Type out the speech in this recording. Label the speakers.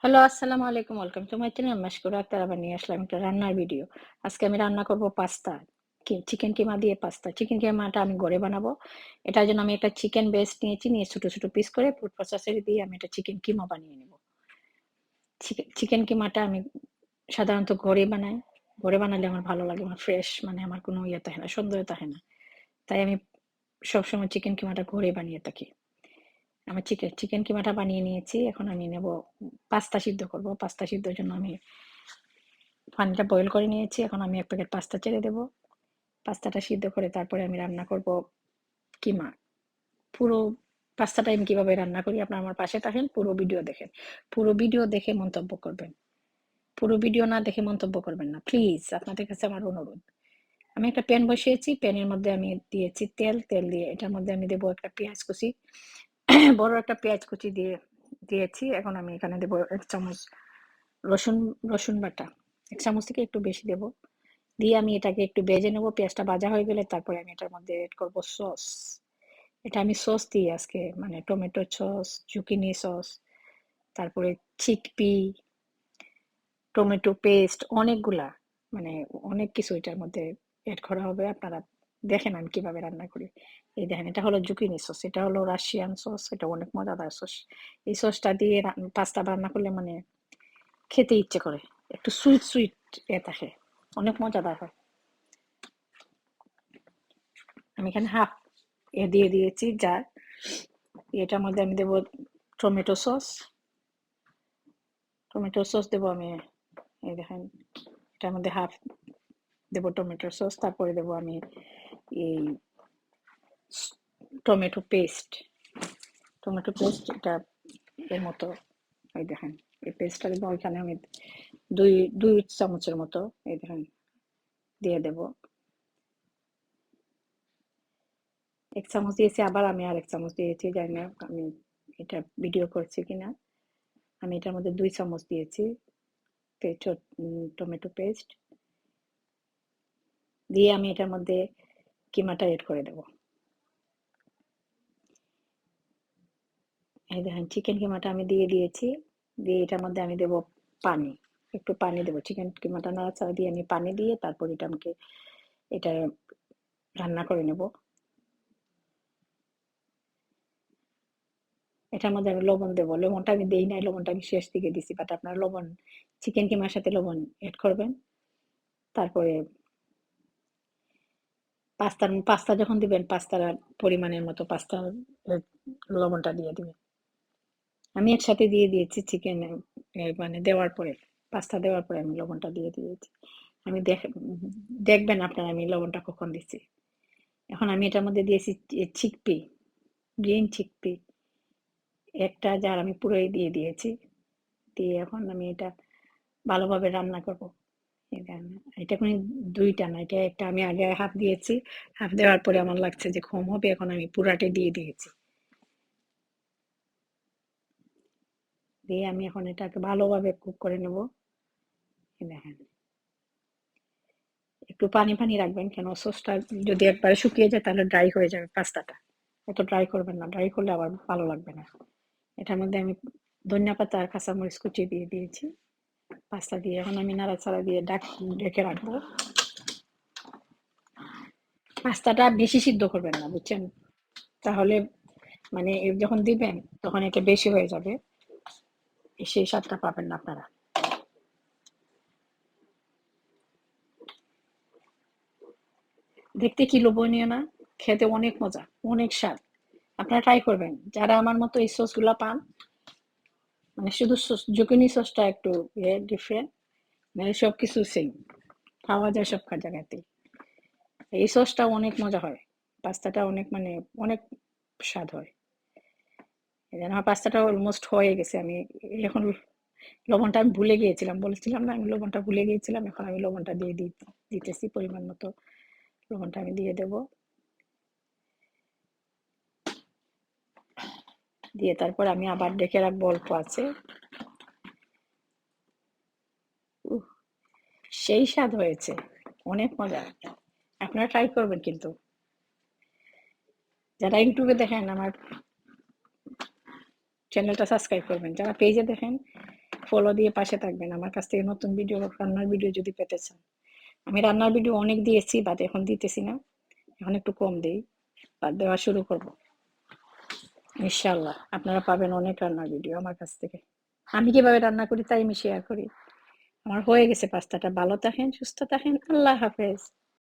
Speaker 1: Hello, আসসালামু আলাইকুম। Welcome to my channel. Mashkura Akter আবার নিয়ে আসলাম একটা রান্নার ভিডিও। আজকে আমি রান্না করব পাস্তা। চিকেন কিমা দিয়ে পাস্তা। চিকেন কিমাটা আমি ঘরে বানাবো। এটার জন্য আমি একটা চিকেন ব্রেস্ট নিয়েছি। নিয়ে ছোট, ছোট পিস করে ফুড প্রসেসরে দিয়ে আমি একটা চিকেন কিমা বানিয়ে নেব। চিকেন কিমাটা আমি সাধারণত ঘরে বানাই। ঘরে বানালে আমার ভালো লাগে। আমার ফ্রেশ মানে আমার কোনো ইয়ে থাকে না, সন্দেহ থাকে না। তাই আমি সবসময় চিকেন কিমাটা ঘরে বানিয়ে থাকি। আমার চিকেন কিমাটা বানিয়ে নিয়েছি। এখন আমি নেব পাস্তা সিদ্ধ করব। পাস্তা সিদ্ধর জন্য আমি পানিটা বয়েল করে নিয়েছি। এখন আমি ১ প্যাকেট পাস্তা ছেড়ে দেব। পাস্তাটা সিদ্ধ করে তারপরে আমি রান্না করব কিমা। পুরো পাস্তাটা আমি কিভাবে রান্না করি আপনারা আমার পাশে থাকেন, পুরো ভিডিও দেখেন। পুরো ভিডিও দেখে মন্তব্য করবেন। পুরো ভিডিও না দেখে মন্তব্য করবেন না। প্লিজ আপনাদের কাছে আমার অনুরোধ। আমি একটা প্যান বসিয়েছি। প্যানের মধ্যে আমি দিয়েছি তেল। তেল দিয়ে এটার মধ্যে আমি দেব একটা পেঁয়াজ কুচি। বড় একটা পেঁয়াজ কুচি দিয়েছি। এখন আমি এখানে দেব ১ চামচ রসুন রসুন বাটা। ১ চামচ থেকে একটু বেশি দেব। দিয়ে আমি এটাকে একটু ভেজে নেব। পেঁয়াজটা ভাজা হয়ে গেলে তারপরে আমি এটার মধ্যে এড করব সস। এটা আমি সস দিই আজকে, মানে টমেটো সস, জুকিনি সস, তারপরে চিকপি, টমেটো পেস্ট অনেকগুলা, মানে অনেক কিছু এটার মধ্যে এড করা হবে। আপনারা দেখেন আমি কিভাবে রান্না করি। এই দেখেন, এটা হলো জুকিনি সস, এটা হলো রাশিয়ান সস, এটা অনেক মজাদার সস। এই সসটা দিয়ে পাস্তা রান্না করলে মানে খেতে ইচ্ছে করে। একটু সুইট সুইট থাকে, অনেক মজাদার হয়। আমি এখানে হাফ দিয়ে দিয়েছি জার। এটার মধ্যে আমি দেবো টমেটো সস। টমেটো সস দেবো আমি, এই দেখেন এটার মধ্যে হাফ দেবো টমেটো সস। তারপরে দেবো আমি এই টমেটো পেস্ট। টমেটো পেস্ট এটা এর মতো, এই দেখেন এই পেস্টটা দেবো। ওইখানে আমি দুই দুই চামচের মতো এই দেখেন দিয়ে দেবো। ১ চামচ দিয়েছি, আবার আমি আর ১ চামচ দিয়েছি, জানি না আমি এটা ভিডিও করছি কিনা। আমি এটার মধ্যে ২ চামচ দিয়েছি টমেটো পেস্ট দিয়ে আমি এটার মধ্যে কিমাটা এড করে দেব। এই দেখেন চিকেন কিমাটা আমি দিয়ে দিয়েছি। দিয়ে এটার মধ্যে আমি দেব পানি, একটু পানি দেবো। চিকেন কিমাটা নাড়াচাড়া দিয়ে আমি পানি দিয়ে তারপর এটা রান্না করে নেব। এটার মধ্যে আমি লবণ দেবো। লবণটা আমি দেই নাই, লবণটা আমি শেষ দিকে দিছি। বাট আপনারা লবণ চিকেন কিমার সাথে লবণ এড করবেন। তারপরে পাস্তা যখন দিবেন, পাস্তার পরিমাণের মতো পাস্তা লবণটা দিয়ে দিবেন। আমি একসাথে দিয়ে দিয়েছি চিকেন, মানে দেওয়ার পরে, পাস্তা দেওয়ার পরে আমি লবণটা দিয়ে দিয়েছি। আমি দেখবেন আপনারা আমি লবণটা কখন দিচ্ছি। এখন আমি এটার মধ্যে দিয়েছি চিকপি, গ্রিন চিকপি একটা জার আমি পুরোই দিয়ে দিয়েছি। দিয়ে এখন আমি এটা ভালোভাবে রান্না করব। এটা কোনো দুইটা না, এটা একটা। আমি আগে হাফ দিয়েছি, হাফ দেওয়ার পরে আমার লাগছে যে কম হবে, এখন আমি পুরাটাই দিয়ে দিয়েছি। দিয়ে আমি এখন এটাকে ভালোভাবে কুক করে নেব। দেখেন একটু পানি পানি রাখবেন, কেন সসটা যদি একবারে শুকিয়ে যায় তাহলে ড্রাই হয়ে যাবে পাস্তাটা। এত ড্রাই করবেন না, ড্রাই করলে আবার ভালো লাগবে না। এটার মধ্যে আমি ধনিয়া পাতা আর কাঁচামরিচ কুচি দিয়ে দিয়েছি পাস্তা দিয়ে। এখন আমি নাড়াচাড়া দিয়ে ঢেকে রাখবো। পাস্তাটা বেশি সিদ্ধ করবেন না, বুঝছেন? তাহলে মানে যখন দিবেন তখন এটা বেশি হয়ে যাবে, সেই স্বাদটা পাবেন না আপনারা। দেখতে কি লোভনীয় না? খেতে অনেক মজা, অনেক স্বাদ। আপনারা ট্রাই করবেন যারা আমার মতো এই সসগুলা পান। মানে শুধু জুকিনি সসটা একটু ডিফারেন্ট, মানে সবকিছু সেম, পাওয়া যায় সব জায়গাতেই। এই সসটা অনেক মজা হয়, পাস্তাটা অনেক মানে অনেক স্বাদ হয়। আমার পাস্তাটা অলমোস্ট হয়ে গেছে। আমি এখন লবণটা আমি ভুলে গিয়েছিলাম, বলেছিলাম না আমি লবণটা ভুলে গিয়েছিলাম। এখন আমি লবণটা দিয়ে দিতেছি, পরিমাণ মতো লবণটা আমি দিয়ে দেব। দিয়ে তারপর আমি আবার ডেকে রাখবো, অল্প আছে। সেই স্বাদ হয়েছে, অনেক মজা। আপনারা ট্রাই করবেন কিন্তু। যারা ইউটিউবে দেখেন আমার চ্যানেলটা সাবস্ক্রাইব করবেন, যারা পেজে দেখেন ফলো দিয়ে পাশে থাকবেন। আমার কাছ থেকে নতুন ভিডিও, রান্নার ভিডিও যদি পেতে চান। আমি রান্নার ভিডিও অনেক দিয়েছি, বাট এখন দিতেছি না। এখন একটু কম দেই, বাট দেওয়া শুরু করব। ইনশাআল্লাহ আপনারা পাবেন অনেক রান্নার ভিডিও আমার কাছ থেকে। আমি কিভাবে রান্না করি তাই আমি শেয়ার করি। আমার হয়ে গেছে পাস্তাটা। ভালো থাকেন, সুস্থ থাকেন। আল্লাহ হাফেজ।